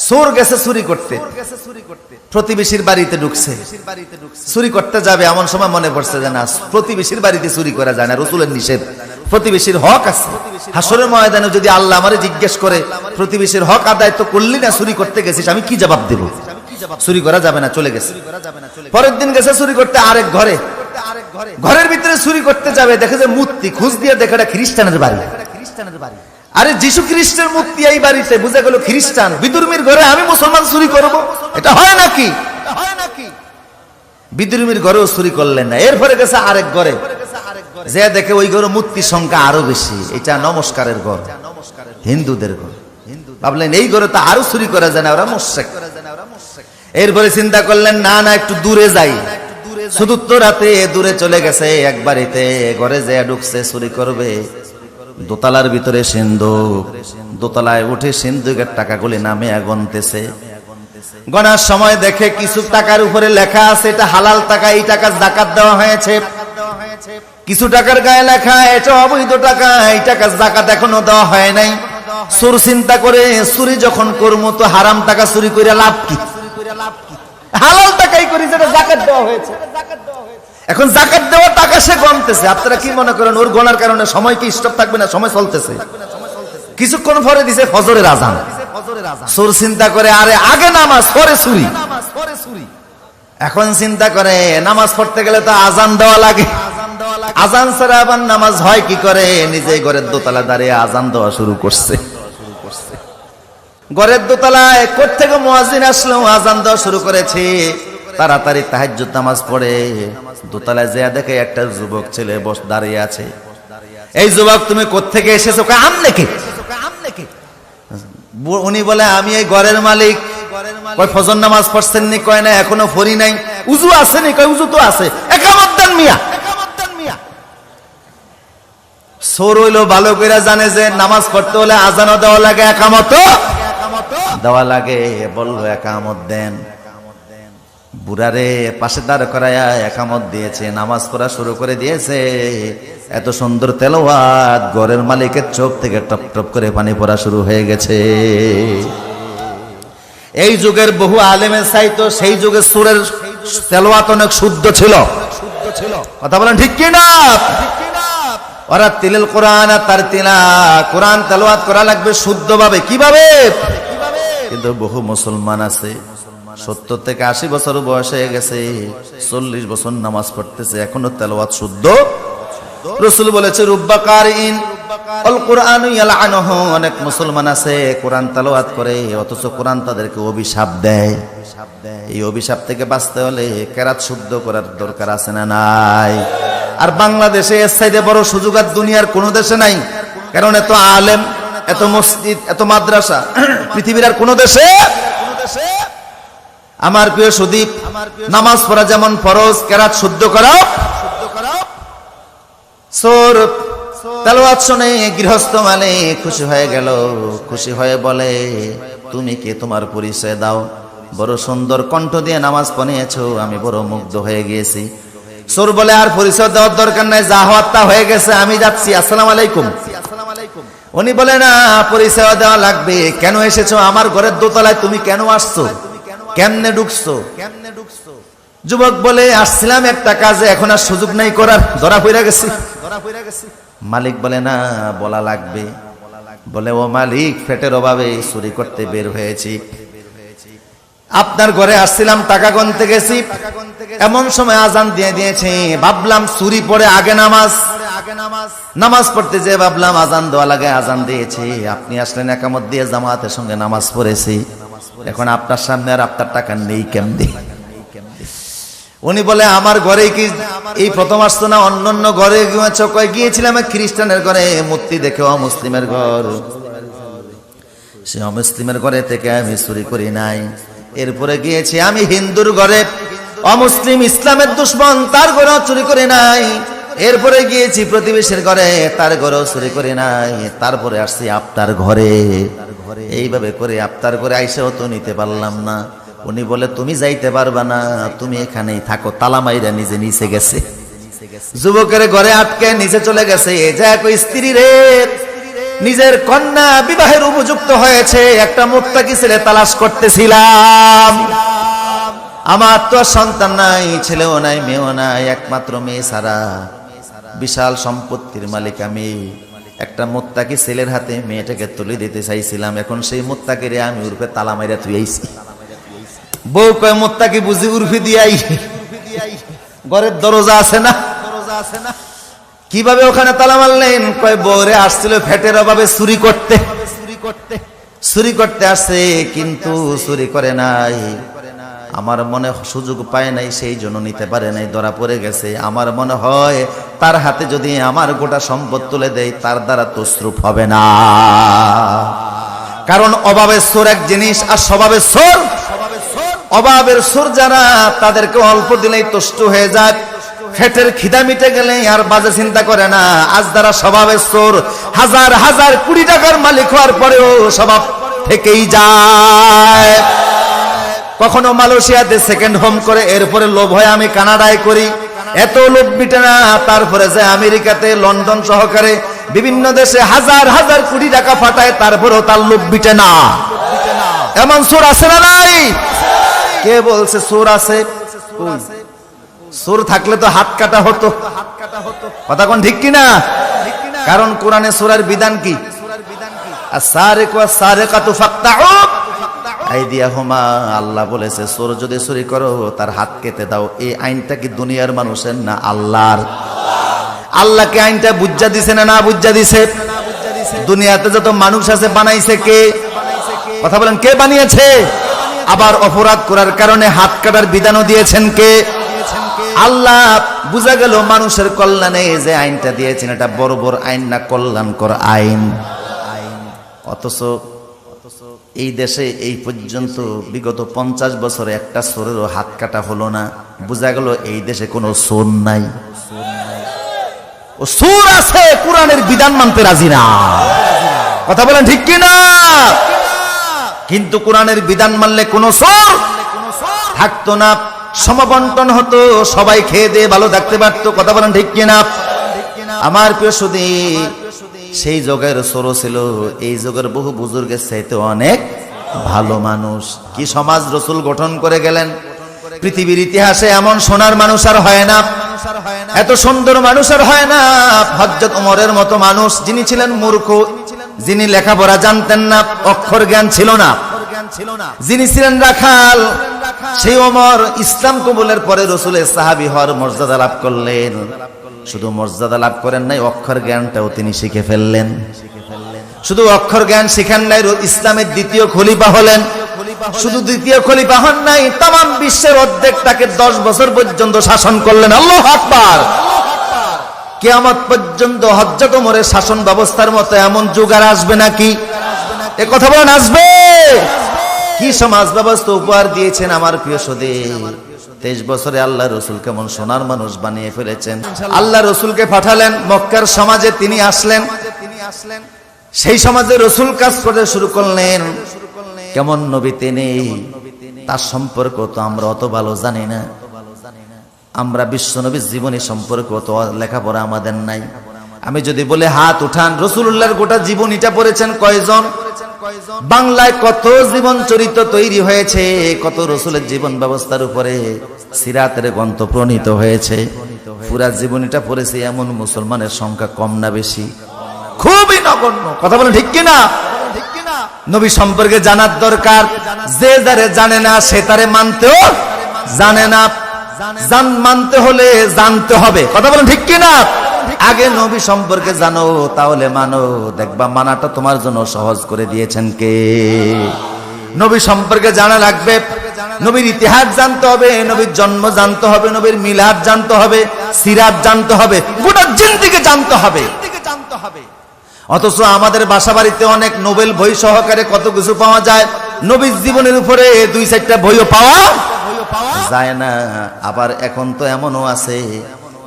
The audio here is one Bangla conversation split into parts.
চোর গেছে চুরি করতে, প্রতিবেশীর বাড়িতে ঢুকছে, চুরি করতে যাবে, এমন সময় মনে পড়ছে যে না, প্রতিবেশীর বাড়িতে চুরি করা যায় না, রাসূলের নিষেধ, প্রতিবেশীর হক আছে। হাসরের ময়দানে যদি আল্লাহ আমারে জিজ্ঞেস করে প্রতিবেশীর হক আদায় তো করলি না, চুরি করতে গেছিস, আমি কি জবাব দেব? চুরি করা যাবে না, চলে গেছে। পরের দিন গেছে চুরি করতে আরেক ঘরে, ঘরের ভিতরে চুরি করতে যাবে, দেখে যে মূর্তি, খোঁজ দিয়ে দেখে এটা খ্রিস্টানের বাড়ি। আরে যিশু খ্রিস্টের মূর্তি এই বাড়িতে, বুঝে গেল খ্রিস্টান। বিদুর্মীর ঘরে আমি মুসলমান চুরি করব, এটা হয় নাকি? বিদুর্মীর ঘরেও চুরি করলেন না। এরপরে গেছে আরেক ঘরে, যে দেখে ওই ঘরে মূর্তির সংখ্যা আরো বেশি, এটা নমস্কারের ঘর, হিন্দুদের ঘর। ভাবলেন এই ঘরে তো আরো চুরি করা যায় না, ওরা মুশরিক। এরপরে চিন্তা করলেন না না, একটু দূরে যাই। চতুর্থ রাতে দূরে চলে গেছে এক বাড়িতে, ঘরে যে ঢুকছে চুরি করবে। দোতলার ভিতরে সিন্ধুক, দোতলায় উঠে সিন্ধুকের টাকাগুলি নামে গুনতেছে। গনার সময় দেখে কিছু টাকার উপরে লেখা আছে এটা হালাল টাকা, এই টাকা যাকাত দেওয়া হয়েছে। কিছু টাকার গায়ে লেখা এটা অবৈধ টাকা, এই টাকা যাকাত এখনো দেওয়া হয় নাই। চোর চিন্তা করে চুরি যখন করবো তো হারাম টাকা চুরি করে লাভ কি? হালাল টাকাই করি যেটা যাকাত দেওয়া হয়েছে। এখন যাকাত দেওয়া টাকা সে গণতেছে। আপনারা কি মনে করেন ওর গণার কারণে সময় কি স্টপ থাকবে না? সময় চলতেছে। কিছুক্ষণ পরে দিছে ফজরের আজান। চোর চিন্তা করে আরে আগে নামাজ পরে চুরি। এখন চিন্তা করে নামাজ পড়তে গেলে তো আজান দেওয়া লাগে, আজান ছাড়া আবার নামাজ হয় কি করে? নিজে ঘরের দোতলা দাঁড়িয়ে আজান দেওয়া শুরু করছে। ঘরের দোতলায় কোত্থেকে মুয়াজ্জিন আসলো, আজান দেওয়া শুরু করেছে। তাড়াতাড়ি তাহাজ্জুদ নামাজ পড়ে দোতলায় যেয়ে দেখে একটা যুবক ছেলে দাঁড়িয়ে আছে। এই যুবক তুমি কোত্থেকে এসেছো? আমনে কে? উনি বলে আমি এই ঘরের মালিক। কয় ফজর নামাজ পড়ছেন নি? কয় না এখনো পড়ি নাই। উযু আছে নি? কয় উযু তো আছে। একামত দেন মিয়া। চোর হইলো ভালো করে জানে যে নামাজ পড়তে হলে আজানও দেওয়া লাগে, একামতও দেওয়া লাগে। বললো একামত দেন। বুড়ারে পাশে দাঁড় করায়া একামত দিয়েছে, নামাজ পড়া শুরু করে দিয়েছে। এত সুন্দর তেলাওয়াত, ঘরের মালিকের চোখ থেকে টপ টপ করে পানি পড়া শুরু হয়ে গেছে। এই যুগের বহু আলেমের চাইতো সেই যুগে সুরের তেলাওয়াত অনেক শুদ্ধ ছিল। কথা বলেন ঠিক কি না? ওরা তিলাল কোরআন আর তার তিলা, কোরআন তেলাওয়াত করা লাগবে শুদ্ধভাবে। কিভাবে? কিন্তু বহু মুসলমান আছে 70 থেকে 80 বছর বয়স হয়ে গেছে, 40 বছর নামাজ পড়তেছে, এখনো তেলাওয়াত শুদ্ধ। রাসূল বলেছে রুব্বা কারিন আল কুরআনু ইয়ালআনুহু, অনেক মুসলমান আছে কোরআন তেলাওয়াত করে অথচ কোরআন তাদেরকে অভিশাপ দেয়। এই অভিশাপ থেকে বাঁচতে হলে কেরাত শুদ্ধ করার দরকার আছে না নাই? আর বাংলাদেশে এর চাইতে বড় সুযোগ আর দুনিয়ার কোন দেশে নাই। কারণ এত আলেম, এত মসজিদ, এত মাদ্রাসা পৃথিবীর আর কোন দেশে। আমার প্রিয় সুদীপ, নামাজ পড়া যেমন ফরজ, কেরাত শুদ্ধ করাও। চোর তেলাওয়াত শুনে গৃহস্থ মানে খুশি হয়ে গেল। খুশি হয়ে বলে তুমি কে? তোমার পরিচয় দাও। বড় সুন্দর কণ্ঠ দিয়ে নামাজ পড়িয়েছো, আমি বড় মুগ্ধ হয়ে গিয়েছি। চোর বলে আর পরিচয় দেওয়ার দরকার নাই, যা হওয়ার তা হয়ে গেছে, আমি যাচ্ছি, আসসালামু আলাইকুম। উনি বলে না, পরিচয় দেওয়া লাগবে। কেন এসেছো আমার ঘরের দোতলায়? তুমি কেন আসছো? কেমনে ঢুকছো? যুবক বলে আসছিলাম একটা কাজে, এখন আর সুযোগ নাই করার, ধরা পড়ে গেছি। মালিক বলে না, বলা লাগবে। বলে ও মালিক, পেটের অভাবে চুরি করতে বের হয়েছি, আপনার ঘরে আসছিলাম, টাকা গুনতে গেছি, এমন সময় আজান দিয়ে দিয়েছে। ভাবলাম চুরি পড়ে আগে নামাজ পড়তে যে ভাবলাম আজান দেওয়া লাগে, আজান দিয়েছি, আপনি আসলেন, একামত দিয়ে জামাতের সঙ্গে নামাজ পড়েছি। এখন আপনার সামনে আর আপনার টাকা নেই কেমনে? উনি বলে আমার ঘরে কি এই প্রথম আসতো না? অন্য ঘরে গিয়েছিলাম, খ্রিস্টানের ঘরে মূর্তি দেখে অমুসলিমের ঘর, সে অমুসলিমের ঘরে থেকে আমি চুরি করি নাই। এরপরে গিয়েছি আমি হিন্দুর ঘরে, অমুসলিম ইসলামের দুশ্মন, তার ঘরেও চুরি করি নাই। এরপরে গিয়েছি প্রতিবেশীর ঘরে, তার ঘরেও চুরি করি নাই। তারপরে আসছি আপনার ঘরে। এইভাবে করে আপনার ঘরে আইসাও তো নিতে পারলাম না। উনি বলে তুমি যাইতে পারবা না, তুমি এখানেই থাকো। তালা মাইরা নিজে নিচে গেছে। যুবকের ঘরে আটকে নিচে চলে গেছে। যা কই স্ত্রী রে, নিজের কন্যা বিবাহের উপযুক্ত হয়েছে, একটা মুত্তাকি ছেলে তালাশ করতেছিলাম। আমার তো সন্তান নাই, ছেলেও নাই, মেয়েও নাই, একমাত্র মেয়ে ছাড়া। বিশাল সম্পত্তির মালিক আমি। একটা মুত্তাকি ছেলের হাতে মেয়েটাকে তুলে দিতে চাইছিলাম। এখন সেই মুত্তাকিরে আমি উর্ফে তালা মাইরা তুই আইছি। বউ কয় মুত্তাকি বুঝি উর্ফে দিয়াই, ঘরের দরজা আছে না? কিভাবে ওখানে তালা মারলেন? কয় বউরে আসছিল ফ্যাটের অভাবে চুরি করতে। চুরি করতে আসছে, কিন্তু চুরি করে নাই। আমার মনে সুযোগ পায় নাই, সেই জন্য নিতে পারে নাই, ধরা পড়ে গেছে। আমার মনে হয় তার হাতে যদি আমার গোটা সম্পদ তুলে দেয়, তার দ্বারা তসরুফ হবে না। কারণ অভাবের সোর এক জিনিস, আর স্বভাবের সোর। অভাবের সোর যারা, তাদেরকে অল্প দিলেই তুষ্ট হয়ে যায়। ফেটের খিদা মিটে গেলে আর বাজে চিন্তা করে না। আজ যারা স্বভাবের সোর, হাজার হাজার কোটি টাকার মালিক হওয়ার পরেও স্বভাব থেকেই যায়। কখনো মালয়েশিয়াতে সেকেন্ড হোম করে, এরপরে লোভ হয় আমি কানাডায় করি। এত লোভ মিটে না, তারপরে যে আমেরিকাতে, লন্ডন সহকারে বিভিন্ন দেশে হাজার হাজার কোটি টাকা ফাটায়, তারপরেও তার লোভ মিটে না। এমন চোর আছে না নাই? কে বলছে চোর আছে? চোর থাকলে তো হাত কাটা হতো। কথা কোন ঠিক কিনা? কারণ কোরআনে চোরের বিধান কি? আস-সারিকু ওয়াস-সারিকাতু ফাকতাউ আইদিয়াহুমা। আল্লাহ বলেছে চোর যদি চুরি করো তার হাত কেটে দাও। এই আইনটা কি দুনিয়ার মানুষের না আল্লাহর? আল্লাহকে আইনটা বুঝা দিছে না না বুঝা দিছে? দুনিয়াতে যত মানুষ আছে বানাইছে কে? কথা বলেন, কে বানিয়েছে? আবার অপরাধ করার কারণে হাত কাটার বিধানও দিয়েছেন কে? আল্লাহ। বুঝা গেল মানুষের কল্যাণে যে আইনটা দিয়েছেন এটা বড় বড় আইন না, কল্যাণকর আইন। অথচ এই দেশে এই পর্যন্ত বিগত 50 বছরে একটা চোরেরও হাত কাটা হলো না। বুঝা গেল এই দেশে কোনো চোর নাই। ও চোর আছে, কোরআনের বিধান মানতে রাজি না। কথা বলেন ঠিক কিনা? কিন্তু কোরআনের বিধান মানলে কোনো চোর থাকতো না, সমবন্টন হতো, সবাই খেয়ে দিয়ে ভালো থাকতে পারতো। কথা বলেন ঠিক কিনা? আমার প্রিয় সুধী, সেই যুগের চোর ছিল এই যুগের বহু বুজুর্গের চাইতে অনেক ভালো মানুষ। কি সমাজ রসুল গঠন করে গেলেন! পৃথিবীর ইতিহাসে এমন সোনার মানুষ আর হয় না, এত সুন্দর মানুষ আর হয় না। হযরত ওমরের মতো মানুষ, যিনি ছিলেন মূর্খ, যিনি লেখাপড়া জানতেন না, অক্ষর জ্ঞান ছিল না, যিনি ছিলেন রাখাল, সেই ওমর ইসলাম কবুলের পরে রসুলের সাহাবী হওয়ার মর্যাদা লাভ করলেন। শুধু মর্যাদা লাভ করেন নাই, অক্ষর জ্ঞানটাও তিনি শিখে ফেললেন। শুধু অক্ষর জ্ঞান শিখেন নাই, ইসলামের দ্বিতীয় খলিফা হলেন। শুধু দ্বিতীয় খলিফা হন নাই, তামাম বিশ্বের অর্ধেকটাকে 10 বছর পর্যন্ত শাসন করলেন। আল্লাহু আকবার। কিয়ামত পর্যন্ত হযরত ওমরের শাসন ব্যবস্থার মতো এমন যুগ আর আসবে নাকি? এ কথা বলেন, আসবে? কি সমাজ ব্যবস্থা উপহার দিয়েছেন আমার প্রিয় সুধী। 23 বছরে আল্লাহ রসুল কেমন সোনার মানুষ বানিয়ে ফেলেছেন। আল্লাহ রসুলকে পাঠালেন মক্কার সমাজে, তিনি আসলেন। সেই সমাজে রসুল কাজ করতে শুরু করলেন। কেমন নবী তিনি, তার সম্পর্ক তো আমরা অত ভালো জানি না। আমরা বিশ্ব নবীর জীবনী সম্পর্কে অত লেখাপড়া আমাদের নাই। আমি যদি বলে হাত উঠান, রসুলুল্লাহর গোটা জীবনীটা পড়েছেন কয়জন? বাংলায় কত জীবন চরিত্র তৈরি হয়েছে, কত রসুলের জীবন ব্যবস্থার উপরে সিরাতের গ্রন্থ প্রণীত হয়েছে। পুরা জীবনীটা পড়েছে এমন মুসলমানের সংখ্যা কম না বেশি? খুবই নগণ্য। কথা বলেন ঠিক কিনা? নবী সম্পর্কে জানার দরকার। যে যারে জানে না সে তারে মানতেও জানে না। মানতে হলে জানতে হবে। কথা বলেন ঠিক কিনা? আগে নবী সম্পর্কে জানো, তাহলে মানো, দেখবা মানাটা তোমার জন্য সহজ করে দিয়েছেন কে? নবী সম্পর্কে জানা লাগবে, নবীর ইতিহাস জানতে হবে, নবীর জন্ম জানতে হবে, নবীর মিলাদ জানতে হবে, সিরাত জানতে হবে, গোটা জিন্দেগি জানতে হবে। অথচ আমাদের বাসা বাড়িতে অনেক নোবেল বই সহকারে কত কিছু পাওয়া যায়, নবীর জীবনের উপরে 2-4টা বইও পাওয়া যায় না। আবার এখন তো এমনও আছে,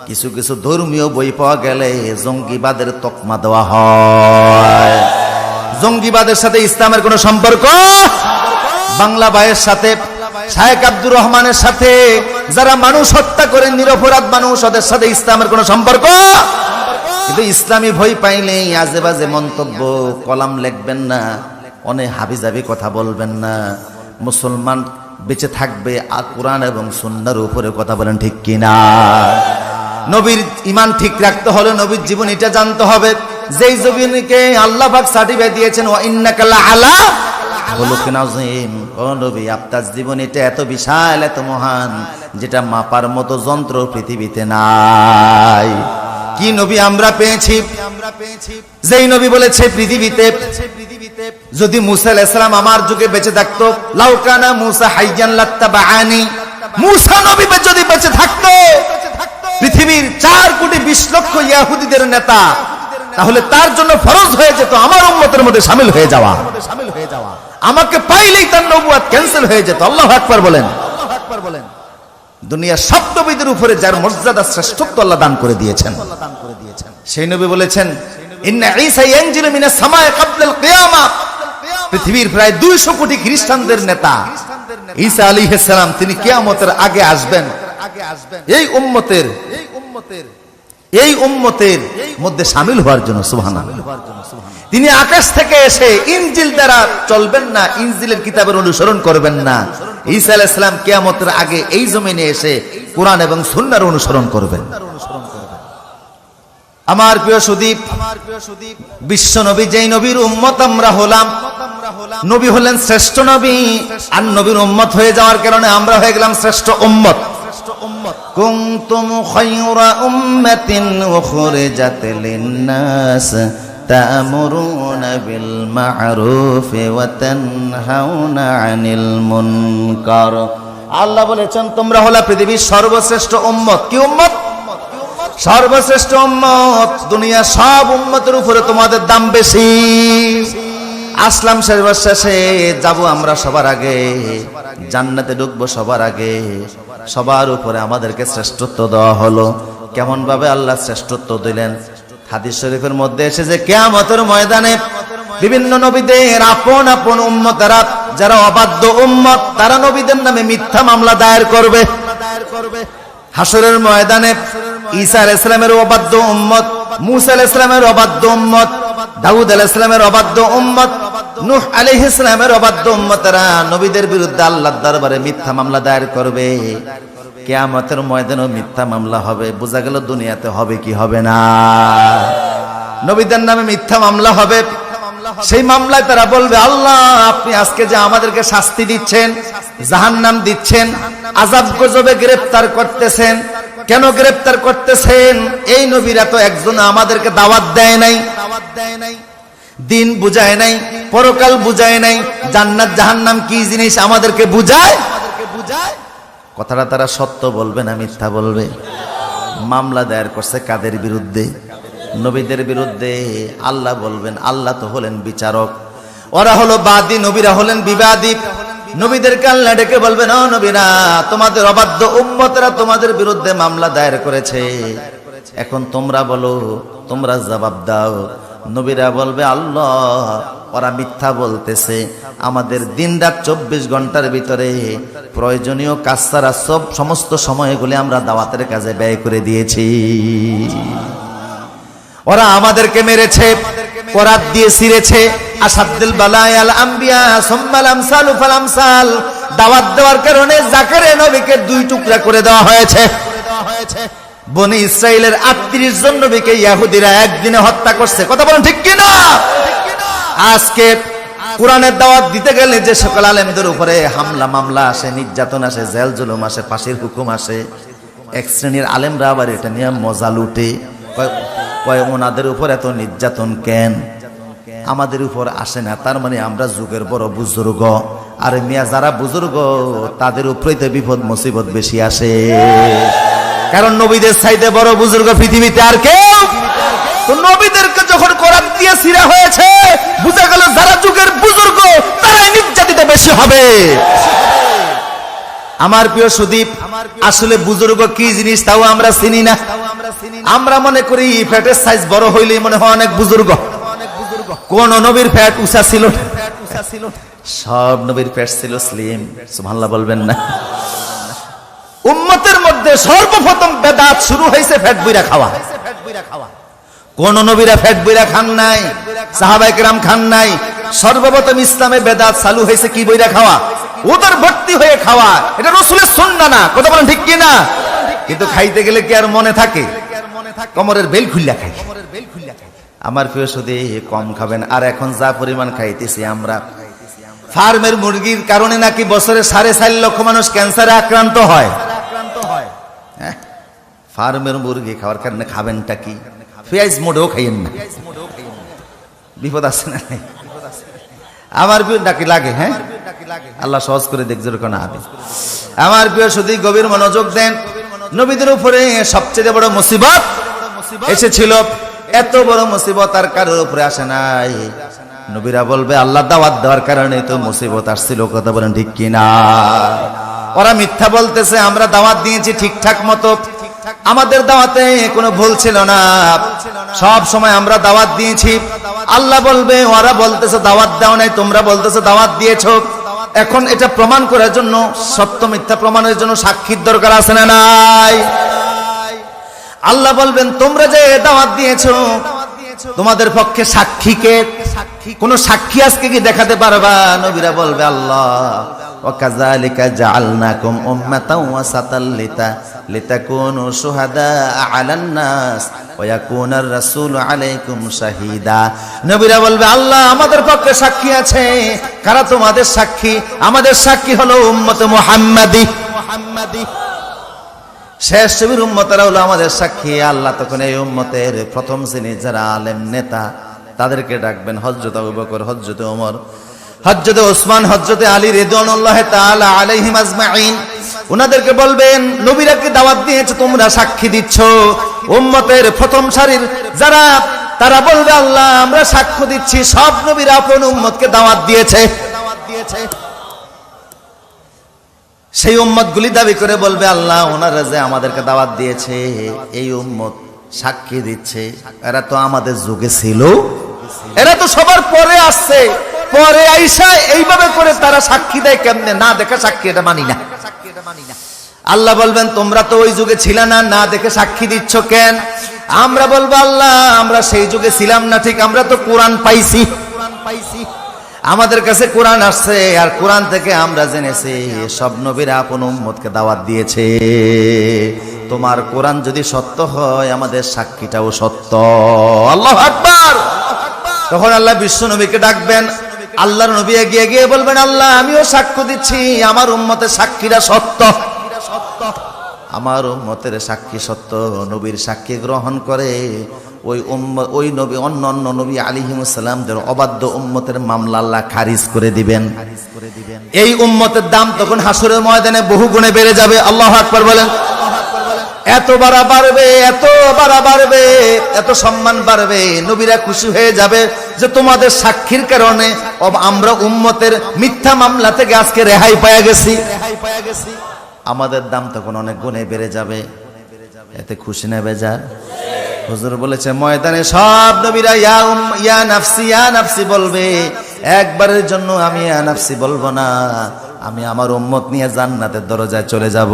কিছু কিছু ধর্মীয় বই পাওয়া গেলে জঙ্গিবাদের তকমা দেওয়া হয়। জঙ্গিবাদের সাথে ইসলামের কোনো সম্পর্ক? বাংলা ভাইয়ের সাথে, শায়েখ আব্দুর রহমানের সাথে, যারা মানুষ হত্যা করে নিরপরাধ মানুষ, ওদের সাথে ইসলামের কোনো সম্পর্ক? কিন্তু ইসলামী বই পাইলেই আজে বাজে মন্তব্য কলাম লিখবেন না, অনেক হাবিজাবি কথা বলবেন না। মুসলমান বেঁচে থাকবে আর কোরআন এবং সুন্নাহর উপরে কথা বলেন, ঠিক কিনা? নবীর ঈমান ঠিক রাখতে হলে নবীর জীবনীটা জানতে হবে, যেই জীবনীকে আল্লাহ পাক সার্টিফিকেট দিয়েছেন ওয়া ইন্নাকা লাআলা খুলুকিন আযীম। ও নবী, আপনার জীবনীটা এত বিশাল, এত মহান, যেটা মাপার মতো যন্ত্র পৃথিবীতে নাই। কি নবী আমরা পেয়েছি, যেই নবী বলেছে পৃথিবীতে যদি মূসা আলাইহিস সালাম আমার যুগে বেঁচে থাকতো, লাউ কানা মূসা হাইয়ান লাত্তাবাআনি, মূসা নবী যদি বেঁচে থাকতো পৃথিবীর 4 কোটি 20 লক্ষ ইহুদিদের নেতা, তাহলে তার জন্য ফরজ হয়ে যেত আমার উম্মতের মধ্যে শামিল হয়ে যাওয়া। আমাকে পাইলেই তার নবুয়ত ক্যান্সেল হয়ে যেত। আল্লাহু আকবার বলেন। দুনিয়ার সব নবীদের উপরে যার মর্যাদা শ্রেষ্ঠত্ব আল্লাহ দান করে দিয়েছেন, সেই নবী বলেছেন ইন্না ঈসা ইয়ানজিলু মিনাস সামায়ে ক্বাবলাল কিয়ামা। পৃথিবীর প্রায় 200 কোটি খ্রিস্টানদের নেতা ঈসা আলাইহিস সালাম তিনি কিয়ামতের আগে আসবেন এই উম্মতের মধ্যে শামিল হওয়ার জন্য। সুবহানাল্লাহ। তিনি আকাশ থেকে এসে ইনজিল দ্বারা চলবেন না, ইনজিলের কিতাবের অনুসরণ করবেন না। ঈসা আলাইহিস সালাম কিয়ামতের আগে এই জমিনে এসে কোরআন এবং সুন্নাহর অনুসরণ করবেন। আমার প্রিয় সুদীপ, বিশ্ব নবী যেই নবীর উম্মত আমরা হলাম, নবী হলেন শ্রেষ্ঠ নবী, আর নবীর উম্মত হয়ে যাওয়ার কারণে আমরা হয়ে গেলাম শ্রেষ্ঠ উম্মত। কুনতুম খায়রা উম্মাতিন উখরিজাত লিন-নাস তা'মুরুনা বিল মা'রুফি ওয়া তানহাউনা আনিল মুনকার। আল্লাহ বলেছেন তোমরা হলো পৃথিবীর সর্বশ্রেষ্ঠ উম্মত। কি উম্মত? সর্বশ্রেষ্ঠ উম্মত। দুনিয়া সব উম্মতের উপরে তোমাদের দাম বেশি। আসলাম শেষে যাব আমরা সবার আগে, জান্নাতে ঢুকবো সবার আগে, সবার উপরে আমাদেরকে শ্রেষ্ঠত্ব দেওয়া হলো। কেমন ভাবে আল্লাহ শ্রেষ্ঠত্ব দিলেন? হাদিস শরীফের মধ্যে এসেছে কিয়ামতের ময়দানে বিভিন্ন নবীদের আপন আপন উম্মতেরা যারা অবাধ্য উম্মত, তারা নবীদের নামে মিথ্যা মামলা দায়ের করবে। হাসরের ময়দানে ঈসা আলাইহিস সালামের অবাধ্য উম্মত, মূসা আলাইহিস সালামের অবাধ্য উম্মত, দাউদ আলাইহিস সালামের অবাধ্য উম্মত, নূহ আলাইহিস সালামের অবাধ্য উম্মতেরা নবীদের বিরুদ্ধে আল্লাহর দরবারে মিথ্যা মামলা দায়ের করবে। কিয়ামতের ময়দানে মিথ্যা মামলা হবে। বোঝা গেল দুনিয়াতে হবে কি হবে না? নবীদের নামে মিথ্যা মামলা হবে। সেই মামলায় তারা বলবে আল্লাহ আপনি আজকে যে আমাদেরকে শাস্তি দিচ্ছেন, জাহান্নাম দিচ্ছেন, আযাব গজবে গ্রেফতার করতেছেন, কেন গ্রেফতার করতেছেন? এই নবীরা তো একজন আমাদেরকে দাওয়াত দেয় নাই, দিন বুঝায় নাই, পরকাল বুঝায় নাই, জান্নাত জাহান্নাম কি জিনিস আমাদেরকে বুঝায়। কথাটা তারা সত্য বলবে না মিথ্যা বলবে? মামলা দায়ের করছে কাদের বিরুদ্ধে? নবীদের বিরুদ্ধে। আল্লাহ বলবেন, আল্লাহ তো হলেন বিচারক, ওরা হলো বাদী, নবীরা হলেন বিবাদী। নবীদেরকে আল্লাহ ডেকে বলবেন ও নবীরা, তোমাদের অবাধ্য উম্মতেরা তোমাদের বিরুদ্ধে মামলা দায়ের করেছে, এখন তোমরা বলো, তোমরা জবাব দাও। নবীরা বলবে আল্লাহ ওরা মিথ্যা বলতেছে, আমাদের দিনরাত 24 ঘন্টার ভিতরে প্রয়োজনীয় কাজ ছাড়া সমস্ত সময়গুলি আমরা দাওয়াতের কাজে ব্যয় করে দিয়েছি। ওরা আমাদেরকে মেরেছে, করাত দিয়ে ছিঁড়েছে। আসাদুল বালায়াল আম্বিয়া সুম্মাল আমসালু ফাল আমসাল, দাওয়াত দেওয়ার কারণে জাকারিয়া নবীকে 2 টুকরা করে দেওয়া হয়েছে। বনি ইসরাইলের 38 জন নবীকে ইহুদিরা একদিনে হত্যা করছে। কথা বলেন ঠিক কি না? আজকে কোরআনের দাওয়াত দিতে গেলে যে সকল আলেমদের উপরে হামলা মামলা আসে, নির্যাতন আসে, জেল জুলুম আসে, ফাঁসির হুকুম আসে, এক শ্রেণীর আলেমরা আবার এটা নিয়ে মজা লুটে, কয় ওনাদের উপর এত নির্যাতন কেন, আমাদের উপর আসে না, তার মানে আমরা যুগের বড় বুজুর্গ। আর মিয়া যারা বুজুর্গ তাদের উপরেই তো বিপদ মুসিবত বেশি আসে, কারণ নবীদের চাইতে বড় বুজুর্গ পৃথিবীতে আর কেউ। তো নবীদেরকে যখন কোরআন দিয়ে ছিঁড়া হয়েছে, বুঝা গেল যারা যুগের বুজুর্গ তারাই নির্যাতিত বেশি হবে। আমার প্রিয় সুদীপ, আসলে বুজুর্গ কি জিনিস তাও আমরা চিনি না। আমরা মনে করি ফ্যাটের সাইজ বড় হইলেই মনে হয় অনেক বুজুর্গ। কোন নবীর ফ্যাট উঁচা ছিল? সব নবীর ফ্যাট ছিল স্লিম। সুবহানাল্লাহ বলবেন না? উম্মতের মধ্যে সর্বপ্রথম বেদাত শুরু হয়েছে ফ্যাট বইরা খাওয়া। কোন নবীরা ফ্যাট বইরা খান নাই, সাহাবায়ে কেরাম খান নাই। সর্বপ্রথম ইসলামে বেদাত চালু হয়েছে কি বইরা খাওয়া, ওদের ভর্তি হয়ে খাওয়া। এটা রাসূলের সুন্নাহ না, কথা বলেন ঠিক কি না? কিন্তু খাইতে গেলে কি আর মনে থাকে? কোমরের বেল খুললা খাই। আমার প্রিয় সুধী, কম খাবেন। আর এখন যা পরিমাণ খাইতেছি আমরা, ফার্মের মুরগির কারণে নাকি বছরে 4.5 লক্ষ মানুষ ক্যান্সারে আক্রান্ত হয়। ফার্মের মুরগি খাওয়ার কারণে খাবেনটা কি? পেঁয়াজ মোটেও খাইয়েন না, বিপদ আছে না? আমার প্রিয় ডাকি লাগে, হ্যাঁ আল্লাহ সহজ করে দেখ যেরকম আবি। আমার প্রিয় সুধী, গভীর মনোযোগ দেন। নবীদের উপরে সবচেয়ে বড় মুসিবত এসেছিল, এত বড় মুসিবত আর কারোর উপরে আসে নাই। নবীরা বলবে আল্লাহ দাওয়াত দেওয়ার কারণে তো মুসিবত আসছিল, কথা বলেন ঠিক কিনা? ওরা মিথ্যা বলতেছে, আমরা দাওয়াত দিয়েছি ঠিকঠাক মতো, আমাদের দাওয়াতে কোনো ভুল ছিল না, সব সময় আমরা দাওয়াত দিয়েছি। আল্লাহ বলবে ওরা বলতেছে দাওয়াত দাও নাই, তোমরা বলতেছে দাওয়াত দিয়েছো। এখন এটা প্রমাণ করার জন্য, সত্য মিথ্যা প্রমাণের জন্য সাক্ষীর দরকার আছে না নাই? আল্লাহ বলবেন তোমরা যে দাওয়াত দিয়েছো, তোমাদের পক্ষে সাক্ষীকে, কোন সাক্ষী আজকে কি দেখাতে পারবা? নবীরা বলবে আল্লাহ ওয়াকাযালিকা জাআলনাকুম উম্মাতাও ওয়াসাতাল লিতাকুনু শুহাদা আলান নাস ওয়া ইয়াকুনার রাসূলু আলাইকুম শাহীদা। নবীরা বলবে আল্লাহ আমাদের পক্ষে সাক্ষী আছে। কারা তোমাদের সাক্ষী? আমাদের সাক্ষী হলো উম্মতে মুহাম্মাদি, শেষ নবীর উম্মতেরা হলো আমাদের সাক্ষী। আল্লাহ তখন এই উম্মতের প্রথম শ্রেণীর যারা আলেম নেতা, তাদেরকে ডাকবেন, হযরত আবু বকর, হযরত ওমর, হযরত ওসমান, হযরত আলী রিদওয়ানুল্লাহি তাআলা আলাইহিম আজমাইন। উনাদেরকে বলবেন নবীরা কি দাওয়াত দিয়েছে, তোমরা সাক্ষী দিচ্ছ। উম্মতের প্রথম সারির যারা, তারা বলবে আল্লাহ আমরা সাক্ষ্য দিচ্ছি, সব নবীরা আপন উম্মতকে দাওয়াত দিয়েছে। সেই উম্মত গুলি দাবি করে বলবে আল্লাহ ওনারা যে আমাদেরকে দাওয়াত দিয়েছে, এই উম্মত সাক্ষী দিচ্ছে, এরা তো আমাদের যুগে ছিল, এরা তো সবার পরে আসছে, পরে আইসা এইভাবে করে তারা সাক্ষী দেয় কেমনে? না দেখা সাক্ষী এটা মানি না। আল্লাহ বলবেন তোমরা তো ওই যুগে ছিল না, না দেখে সাক্ষী দিচ্ছ কেন? আমরা বলবো আল্লাহ আমরা সেই যুগে ছিলাম না ঠিক, আমরা তো কোরআন পাইছি, আমাদের কাছে কোরআন আসছে, আর কোরআন থেকে আমরা জেনেছি সব নবীরা আপন উম্মতকে দাওয়াত দিয়েছে। তোমার কোরআন যদি সত্য হয়, আমাদের সাক্ষীটাও সত্য। আল্লাহু আকবার। তখন আল্লাহ বিশ্ব নবীকে ডাকবেন, আল্লাহর নবী এগিয়ে গিয়ে বলবেন আল্লাহ আমিও সাক্ষ্য দিচ্ছি, আমার উম্মতের সাক্ষীরা সত্য, আমার উম্মতের সাক্ষী সত্য। নবীর সাক্ষী গ্রহণ করে ওই নবী, অন্য নবী আলাইহিমুস সালামদের অবাধ্য উম্মতের মামলা আল্লাহ খারিজ করে দিবেন। এই উম্মতের দাম তখন হাসরের ময়দানে বহু গুণে বেড়ে যাবে। আল্লাহু আকবার বলেন। এত বাড়া বাড়বে, এত বাড়া বাড়বে, এত সম্মান বাড়বে, নবীরা খুশি হয়ে যাবে যে তোমাদের সাক্ষীর কারণে আমরা উম্মতের মিথ্যা মামলা থেকে আজকে রেহাই পাওয়া গেছি। আমাদের দাম তখন অনেক গুণে বেড়ে যাবে। এতে খুশি না বেজার? হুজুর বলেছে ময়দানে সব নবীরা ইয়া নাফসি ইয়া নাফসি বলবে, একবারের জন্য আমি ইয়া নাফসি বলবো না, আমি আমার উম্মত নিয়ে জান্নাতের দরজায় চলে যাব।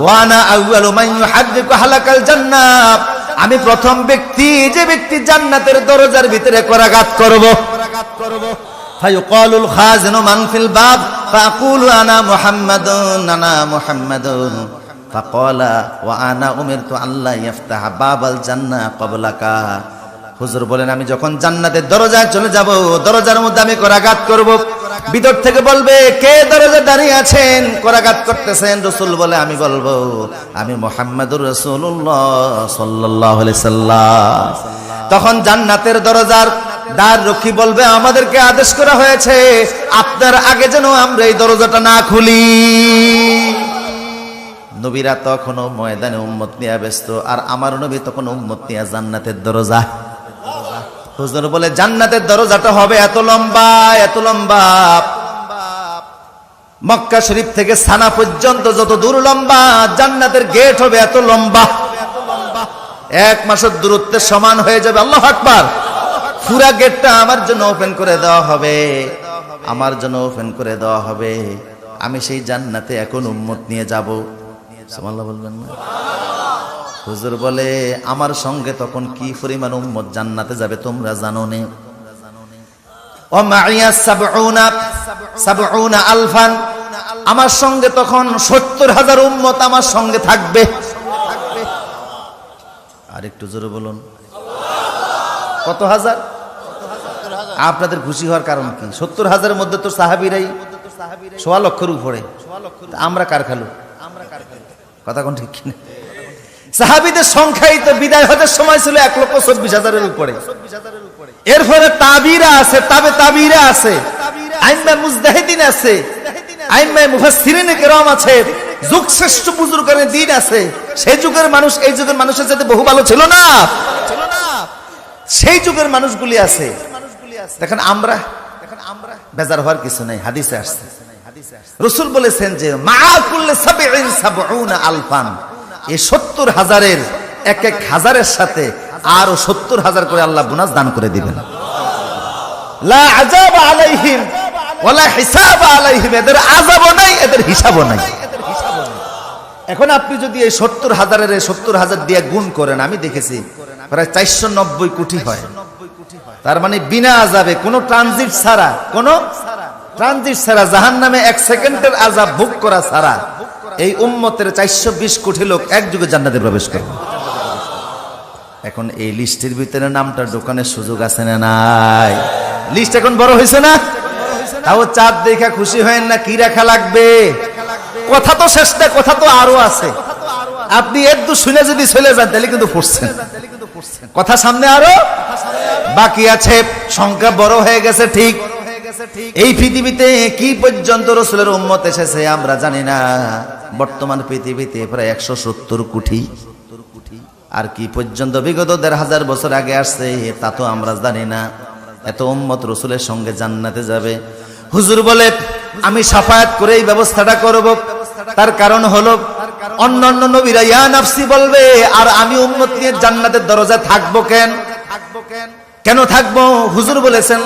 ওয়ানা আউয়ালু মান ইউহাদ্দিকু হালাকাল জান্নাহ, আমি প্রথম ব্যক্তি যে ব্যক্তি জান্নাতের দরজার ভিতরে করাঘাত করব। ফায়ুকালুল খাজিনু মান ফিল বাব ফাকুলু আনা মুহাম্মাদুন আনা মুহাম্মাদুন ফাকালা ওয়া আনা উমিরতু আল্লা ইফতাহা বাবাল জান্নাহ ক্বাবলাকা। হুজুর বলেন আমি যখন জান্নাতের দরজায় চলে যাব, দরজার মধ্যে আমি করাঘাত করব। ভিতর থেকে বলবে কে দরজায় দাঁড়িয়ে আছেন, করাঘাত করতেছেন? রাসূল বলে আমি বলবো আমি মুহাম্মাদুর রাসূলুল্লাহ সাল্লাল্লাহু আলাইহি সাল্লাম। তখন জান্নাতের দরজার দ্বার রক্ষী বলবে আমাদেরকে আদেশ করা হয়েছে আপনার আগে যেন আমরা এই দরজাটা না খুলি। নবীরা তখনও ময়দানে উম্মত নিয়ে ব্যস্ত, আর আমার নবী তখন উম্মত নিয়ে জান্নাতের দরজা। হুজুর বলে জান্নাতের দরজাটা হবে এত লম্বা, এত লম্বা, মক্কা শরীফ থেকে সানা পর্যন্ত যত দূর লম্বা, জান্নাতের গেট হবে এত লম্বা, 1 মাসের দূরত্বের সমান হয়ে যাবে। আল্লাহু আকবার। পুরা গেটটা আমার জন্য ওপেন করে দেওয়া হবে, আমার জন্য ওপেন করে দেওয়া হবে। আমি সেই জান্নাতে এখন উম্মত নিয়ে যাব। সুবহানাল্লাহ বলবেন না? হুজুর বলে আমার সঙ্গে তখন কি পরিমাণ উম্মত জান্নাতে যাবে তোমরা জানো নে? ও মাইয়া সাবউনা আলফান, আমার সঙ্গে তখন 70,000 উম্মত আমার সঙ্গে থাকবে। আর একটু জোরে বলুন, কত হাজার? আপনাদের খুশি হওয়ার কারণ কি? 70,000-এর মধ্যে তো সাহাবীরাই 1.25 লক্ষের উপরে। আমরা কার খালু? কথা কোন ঠিক কিনা? সাহাবীদের সংখ্যাই তো বিদায় হতে সময় ছিল 1,24,000-এর উপরে। এরপরে তাবিরা আছে, তাবিরা আছে, আইম্মা মুজতাহিদিন আছে, আইম্মা মুফাসসিরিন কিরাম আছে, যুগ শ্রেষ্ঠ বুজুর্গের দিন আছে। সেই যুগের মানুষ এই যুগের মানুষের সাথে বহু ভালো ছিল না? সেই যুগের মানুষগুলি আছে। দেখেন আমরা বেজার হওয়ার কিছু নাই। হাদিসে আসছে, রাসূল বলেছেন যে মা কুল্লি সাবঈন সাবউনা আলফান, এই 70,000-এর এক হাজারের সাথে আরো 70,000 করে আল্লাহ বোনাস দান করে দিবেন। লা আযাব আলাইহিম ওয়ালা হিসাব আলাইহিম, এদের আযাবও নাই, এদের হিসাবও নাই। এখন আপনি যদি এই 70,000-এর 70,000 দিয়ে গুণ করেন, আমি দেখেছি প্রায় 490 কোটি হয়। তার মানে বিনা আযাবে, কোনো ট্রানজিট ছাড়া জাহান্নামে 1 সেকেন্ডের আযাব ভোগ করা ছাড়া এই উম্মতের 420 কোটি লোক এক যুগে জান্নাতে প্রবেশ করবে। এখন এই লিস্টের ভিতরে নামটা ঢোকানোর সুযোগ আছে না নাই? লিস্ট এখন বড় হয়েছে না? তাও চাঁদ দেখা খুশি হয় না? কি রাখা লাগবে? কথা তো শেষ না, কথা তো আরো আছে। আপনি একটু শুনে যদি চলে যান তাহলে কিন্তু পড়ছেন, কথা সামনে আরো বাকি আছে। সংখ্যা বড় হয়ে গেছে ঠিক। এই পৃথিবীতে কি পর্যন্ত রাসূলের উম্মত এসেছে আমরা জানি না। বর্তমান পৃথিবীতে প্রায় 170 কোটি। আর কি পর্যন্ত বিগত 1,500 বছর আগে আসছে তা তো আমরা জানি না। এত উম্মত রাসূলের সঙ্গে জান্নাতে যাবে। হুজুর বলে আমি শাফায়াত করে এই ব্যবস্থাটা করব। তার কারণ হলো অন্যান্য নবীরা ইয়া নাফসি বলবে, আর আমি উম্মত নিয়ে জান্নাতের দরজায় থাকবো কেন? কেন থাকবো? হুজুর বলেছেন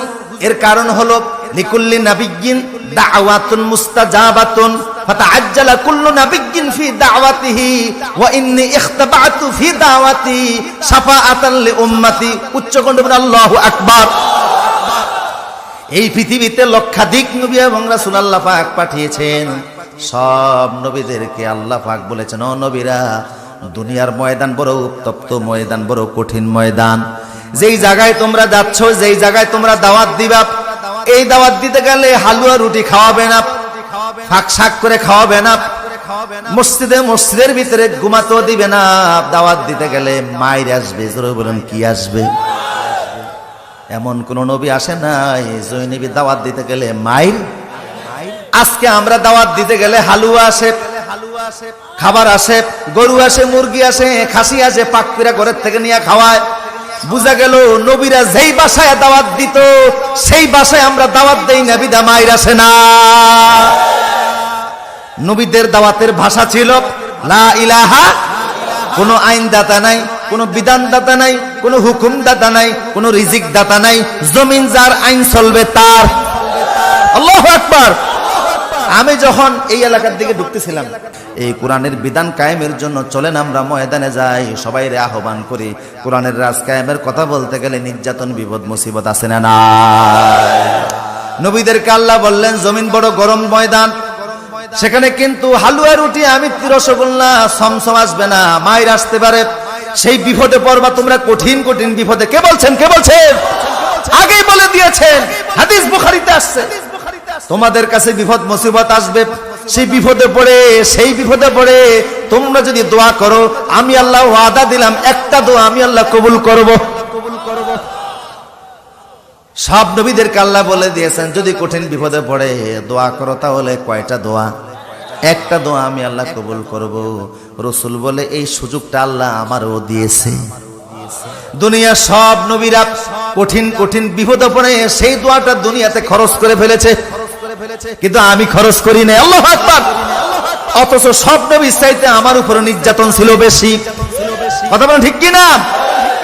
এর কারণ হলো লিকুল্লি নাবিয়্যিন দাওয়াতুন মুস্তাজাবাতুন ফাতাআজ্জালা কুল্লু নাবিয়্যিন ফি দাওয়াতিহি ওয়া ইন্নী ইখতাবাতু ফি দাওয়াতি শাফাআতান লি উম্মতি। উচ্চ কণ্ঠে বলুন আল্লাহু আকবার। এই পৃথিবীতে লক্ষাধিক নবী এবং রাসূল আল্লাহ পাক পাঠিয়েছেন। সব নবীদেরকে আল্লাহ পাক বলেছেন, ও নবীরা, দুনিয়ার ময়দান বড় উত্তপ্ত ময়দান, বড় কঠিন ময়দান। যেই জায়গায় তোমরা যাচ্ছ, যেই জায়গায় তোমরা দাওয়াত দিবা, এই দাওয়াত দিতে গেলে হালুয়া রুটি খাওয়াবে না, ফাঁক শাক করে খাওয়াবে না, মসজিদের ভিতরে ঘুমাতেও দিবে না। দাওয়াত দিতে গেলে মাইর আসবে। জোরে বলুন কি আসবে? এমন কোন নবী আসে নাই যে নবী দাওয়াত দিতে গেলে মাইর। আজকে আমরা দাওয়াত দিতে গেলে হালুয়া আসে, খাবার আসে, গরু আসে, মুরগি আসে, খাসি আসে, পাক পিরা ঘরের থেকে নিয়ে খাওয়ায়। বুঝা গেল নবীরা যেই বাসায় দাওয়াত দিত সেই বাসায় আমরা দাওয়াত দেই না, বিদা মাইর আসে না। নবীদের দাওয়াতের ভাষা ছিল লা ইলাহা। কোনো আইন দাতা নাই, কোনো বিধান দাতা নাই, কোনো হুকুম দাতা নাই, কোনো রিজিক দাতা নাই। জমিন যার, আইন চলবে তার। আল্লাহু আকবার। আমি যখন এই এলাকার দিকে ঢুকতেছিলাম, এই কোরআনের বিধান কায়েমের জন্য চলেন আমরা ময়দানে যাই, সবাই রে আহ্বান করি। কোরআনের রাজ কায়েমের কথা বলতে গেলে নির্যাতন, বিপদ, মুসিবত আছে না না? নবীদেরকে আল্লাহ বললেন জমিন বড় গরম ময়দান, সেখানে কিন্তু হালুয়া রুটি, আমি রসগোল্লা, সমসম আসবে না, মাইর আসতে পারে। সেই বিপদে পড়বা তোমরা, কঠিন কঠিন বিপদে। কে বলছেন? আগেই বলে দিয়েছেন, হাদিস বুখারীতে আসছে। তোমাদের কাছে বিপদ মুসিবত আসবে, সেই বিপদে পড়ে তোমরা যদি দোয়া করো, আমি আল্লাহ ওয়াদা দিলাম একটা দোয়া আমি আল্লাহ কবুল করব। সব নবীদেরকে আল্লাহ বলে দিয়েছেন যদি কঠিন বিপদে পড়ে দোয়া করো, তাহলে কয়টা দোয়া? একটা দোয়া আমি আল্লাহ কবুল করব। রাসূল বলে এই সুযোগটা আল্লাহ আমারও দিয়েছে। দুনিয়ার সব নবীরা কঠিন কঠিন বিপদে পড়ে সেই দোয়াটা দুনিয়াতে খরচ করে ফেলেছে, কিন্তু আমি খরচ করি না। আল্লাহু আকবার। অথচ সব নবীর চাইতে আমার উপর নির্যাতন ছিল বেশি। কথা বলেন ঠিক কিনা?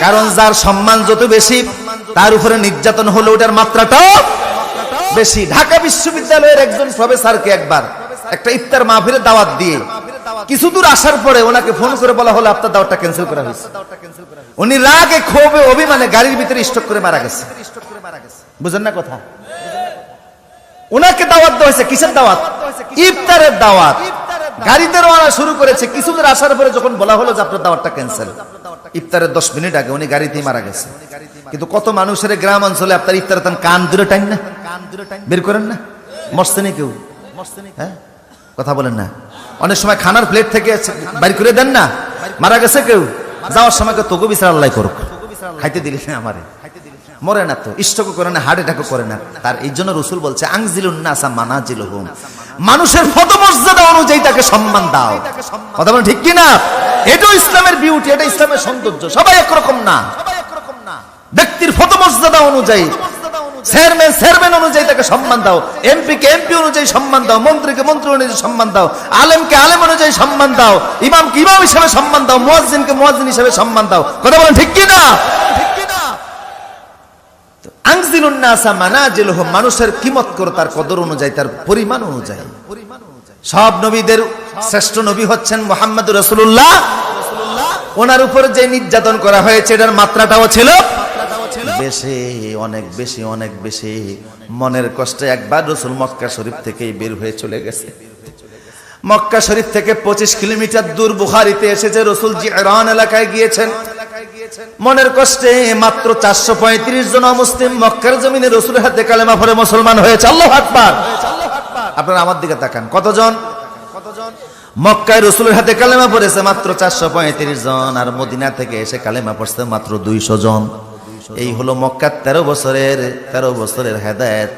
কারণ যার সম্মান যত বেশি তার উপরে নির্যাতন হলো ওটার মাত্রাটাও বেশি। ঢাকা বিশ্ববিদ্যালয়ের একজন প্রফেসরকে একবার একটা ইফতার মাহফিলে দাওয়াত দিয়ে কিছু দূর আসার পরে ওনাকে ফোন করে বলা হলো আপনার দাওয়াতটা ক্যান্সেল করা হয়েছে। উনি রাগে ক্ষোভে অভিমানে গাড়ির ভিতরে স্টক করে মারা গেছে। বুঝেন না কথা? ওনাকে দাওয়াত দেওয়া হয়েছে, কিসের দাওয়াত? ইফতারের দাওয়াত। গাড়িতে রওনা শুরু করেছে, কিছু দূর আসার পরে যখন বলা হলো যে আপনার দাওয়াতটা ক্যান্সেল, ইফতারের 10 মিনিট আগে উনি গাড়িতেই মারা গেছে। কিন্তু কত মানুষের গ্রাম অঞ্চলে আপনার ইফতারে তান কান দূরে টাইম না, বের করেন না, মরছে নি কেউ? হ্যাঁ, কথা বলেন না। অনেক সময় খানার প্লেট থেকে বাইর করে দেন না, মারা গেছে কেউ, যাওয়ার সময় তোকে বিচার আল্লাহ করুক, খাইতে দিলি না আমারে, মরে না তো, স্ট্রোক করে না, হার্ট অ্যাটাকও করে না। তার এই জন্য রসুল বলছে আংজিলুন নাসা মানাজিলুহুম, মানুষের পদমর্যাদা অনুযায়ী তাকে সম্মান দাও। কথা বলেন ঠিক কি না? এটাও ইসলামের বিউটি, এটা ইসলামের সৌন্দর্য। সবাই একরকম না, ব্যক্তির পদমর্যাদা অনুযায়ী, চেয়ারম্যান অনুযায়ী তাকে সম্মান দাও, এমপিকে এমপি অনুযায়ী সম্মান দাও, মন্ত্রীকে মন্ত্রী অনুযায়ী সম্মান দাও, আলেমকে আলেম অনুযায়ী সম্মান দাও, ইমামকে ইমাম হিসেবে সম্মান দাও, মুয়াজ্জিনকে মুয়াজ্জিন হিসেবে সম্মান দাও। কথা বলেন ঠিক কি না? আনজিলুন নাসা মানাজিলুহুম, মানুষের কিমত করো তার কদর অনুযায়ী, তার পরিমাণ অনুযায়ী। সব নবীদের শ্রেষ্ঠ নবী হচ্ছেন মুহাম্মদুর রাসূলুল্লাহ। ওনার উপর যে নির্যাতন করা হয়েছে এটার মাত্রাটাও ছিল বেশি, অনেক বেশি, অনেক বেশি। মনের কষ্টে একবার রাসূল মক্কা শরীফ থেকে বের হয়ে চলে গেছে। মক্কা শরীফ থেকে 25 কিলোমিটার দূর বুখারীতে এসেছে, রাসূল জিরান এলাকায় গিয়েছেন। মনের কষ্টে মাত্র 435 জন মুসলিম মক্কার জমিনে রাসূলের হাতে কালেমা পড়ে মুসলমান হয়েছে। আল্লাহু আকবার। আপনারা আমার দিকে তাকান, কতজন? মক্কায় রাসূলের হাতে কালেমা পড়েছে মাত্র 435 জন, আর মদিনা থেকে এসে কালেমা পড়ছে মাত্র 200 জন। এই হলো মক্কার 13 বছরের হেদায়েত।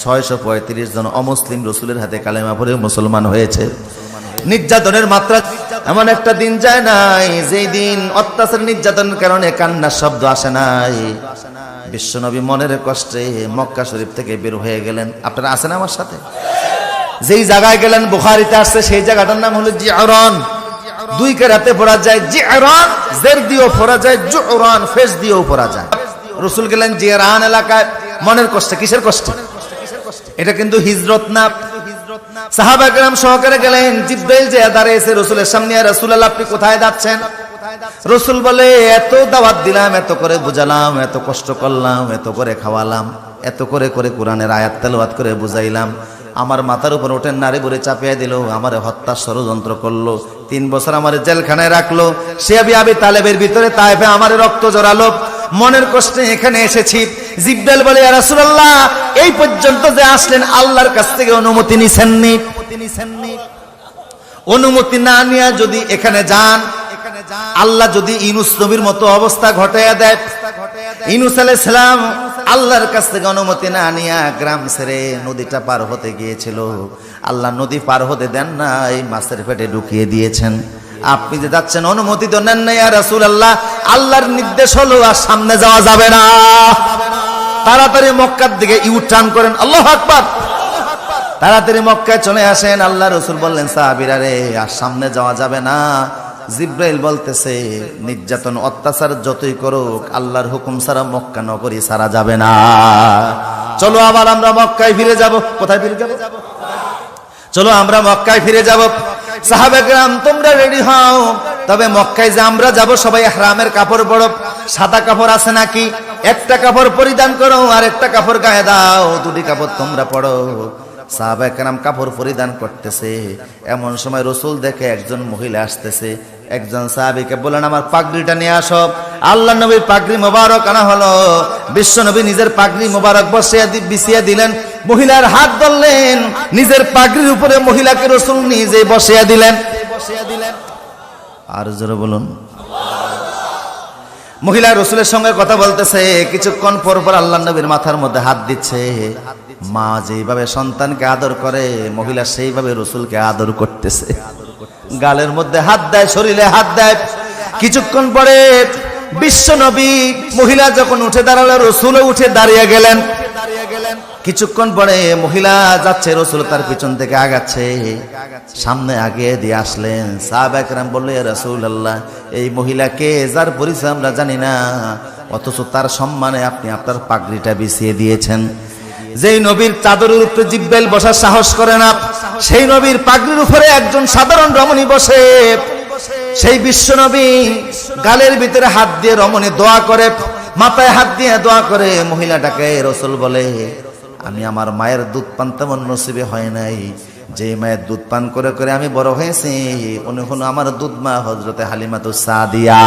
635 জন অমুসলিম রাসূলের হাতে কালেমা পড়ে মুসলমান হয়েছে। নির্যাতনের মাত্রা এমন একটা দিন যায় নাই যেই দিন অত্যাচার নির্যাতনের কারণে কান্নার শব্দ আসে নাই। বিশ্বনবী মনের কষ্টে মক্কা শরীফ থেকে বের হয়ে গেলেন। আপনারা আছেন আমার সাথে? যেই জায়গায় গেলেন বুখারীতে আসছে, সেই জায়গাটার নাম হলো জিরান। 2 কেরাতে পড়া যায় জিরান, জের দিয়েও পড়া যায়, জুরান ফেস দিয়েও পড়া যায়। রাসূল গেলেন জিরান এলাকায় মনের কষ্টে। কিসের কষ্টে? এটা কিন্তু হিজরত না। সাহাবা কেরাম সহকারে গেলেন, জিবরাইল যে দাঁড়িয়েছে রাসূলের সামনে, রাসূলুল্লাহ আপনি কোথায় যাচ্ছেন? রাসূল বলে এত দাওয়াত দিলাম, এত করে বুঝালাম, এত কষ্ট করলাম, এত করে খাওয়ালাম, এত করে করে কোরআনের আয়াত তেলাওয়াত করে বুঝাইলাম, আমার মাথার উপর ওঠেন নারী বলে চাপিয়ে দিল, আমারে হত্যার ষড়যন্ত্র করলো, 3 বছর আমার জেলখানায় রাখলো, সে আবি তালেবের ভিতরে তায়েফে আমার রক্ত জড়ালো, মনের কষ্টে এখানে এসেছি। জিবরাইল বলে ইয়া রাসূলুল্লাহ এই পর্যন্ত যে আসলেন আল্লাহর কাছ থেকে অনুমতি নিছেননি? অনুমতি না নিয়ে যদি এখানে যান, আল্লাহ যদি ইউনূস নবীর মতো অবস্থা ঘটাইয়া দেয়, ইউনূস আলাইহিস সালাম আল্লাহর কাছ থেকে অনুমতি না নিয়ে গ্রাম ছেড়ে নদীটা পার হতে গিয়েছিল, আল্লাহ নদী পার হতে দেন না, এই মাছের পেটে ঢুকিয়ে দিয়েছেন। আপনি যে যাচ্ছেন অনুমতি তো নেন না ইয়া রাসূলুল্লাহ, আল্লাহর নির্দেশ হলো আর সামনে যাওয়া যাবে না, তাড়াতাড়ি মক্কার দিকে ইউ টার্ন করেন। আল্লাহু আকবার। তাড়াতাড়ি মক্কায় চলে আসেন। আল্লাহ রাসূল বললেন সাহাবীরা রে আর সামনে যাওয়া যাবে না। জিবরাইল বলতেছে নির্যাতন অত্যাচার যতই করুক আল্লাহর হুকুম ছাড়া মক্কা নগরী ছাড়া যাবে না। চলো আবার আমরা মক্কায় ফিরে যাব। কোথায় ফিরে যাব? চলো আমরা মক্কায় ফিরে যাব। সাহাবা কেরাম তোমরা রেডি হও, তবে মক্কায় যে আমরা যাব সবাই ইহরামের কাপড় পরো। সাদা কাপড় আছে নাকি? একটা কাপড় পরিধান করো আর একটা কাপড় গায়ে দাও, 2টি কাপড় তোমরা পরো। সাহাবা কেরাম কাপড় পরিধান করতেছে, এমন সময় রাসূল দেখে একজন মহিলা আসতেছে। একজন সাহাবীকে বলেন আমার পাগড়িটা নিয়ে আসো। আল্লাহর নবীর পাগড়ি মোবারক আনা হলো। বিশ্ব নবী নিজের পাগড়ি মোবারক বিছিয়ে দিলেন, মহিলার হাত ধরলেন, নিজের পাগড়ির উপরে মহিলাকে রাসূল নিজে বসিয়ে দিলেন। আর জোরে বলুন। মহিলা রাসূলের সঙ্গে কথা বলতেছে, কিছুক্ষণ পর পর আল্লাহর নবীর মাথার মধ্যে হাত দিচ্ছে। মা যেইভাবে সন্তানকে আদর করে মহিলা সেইভাবে রাসূলকে আদর করতেছে, গালের মধ্যে হাত দেয়, শরীরে হাত দেয়। কিছুক্ষণ পরে বিশ্ব নবী মহিলা যখন উঠে দাঁড়ালো, রাসূলও উঠে দাঁড়িয়ে গেলেন। কিছুক্ষণ পরে মহিলা যাচ্ছে, রাসূল তার পিছন থেকে আগাচ্ছে, সামনে আগে দিয়ে আসলেন। সাহাবা কেরাম বলল ইয়া রাসূলুল্লাহ এই মহিলাকে যার পরিচয় আমরা জানি না, অথচ তার সম্মানে আপনি আপনার পাগড়িটা বিছিয়ে দিয়েছেন। যেই নবীর চাদরের উপরে জিবরাইল বসার সাহস করে না, সেই নবীর পাগড়ির উপরে একজন সাধারণ রমণী বসে। সেই বিশ্ব নবী গালের ভিতরে হাত দিয়ে রমণী দোয়া করে, মাথায় হাত দিয়ে দোয়া করে। মহিলাটাকে রাসূল বলে, আমি আমার মায়ের দুধ পান তেমন নসিবে হয় নাই, যে মায়ের দুধ পান করে করে আমি বড় হয়েছি, উনি হলো আমার দুধ মা হযরতে হালিমাতুস সাদিয়া।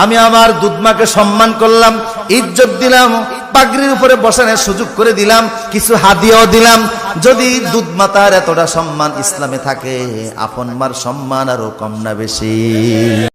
আমি আমার দুধ মাকে সম্মান করলাম, ইজ্জত দিলাম, পাগড়ির উপরে বসানোর সুযোগ করে দিলাম, কিছু হাদিয়াও দিলাম। যদি দুধ মাতার এতটা সম্মান ইসলামে থাকে, আপন মার সম্মান আরো কম না বেশি?